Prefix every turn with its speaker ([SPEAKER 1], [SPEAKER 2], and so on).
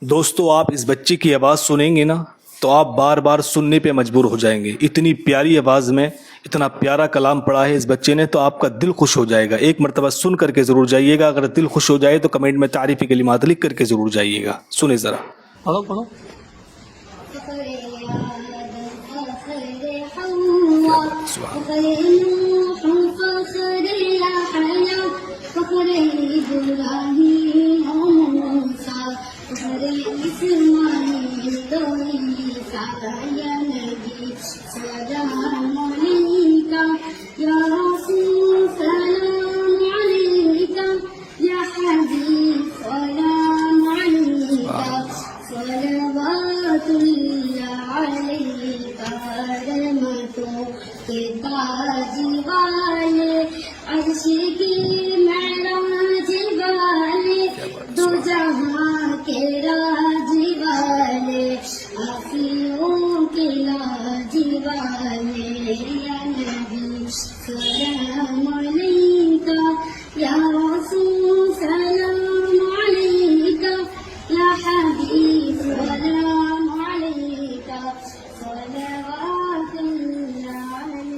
[SPEAKER 1] دوستو آپ اس بچے کی آواز سنیں گے نا تو آپ بار بار سننے پہ مجبور ہو جائیں گے. اتنی پیاری آواز میں اتنا پیارا کلام پڑھا ہے اس بچے نے تو آپ کا دل خوش ہو جائے گا. ایک مرتبہ سن کر کے ضرور جائیے گا. اگر دل خوش ہو جائے تو کمنٹ میں تعریفی کلمات لکھ کر کے ضرور جائیے گا. سنیں ذرا. پڑھو پڑھو.
[SPEAKER 2] صلوات اللہ علیہ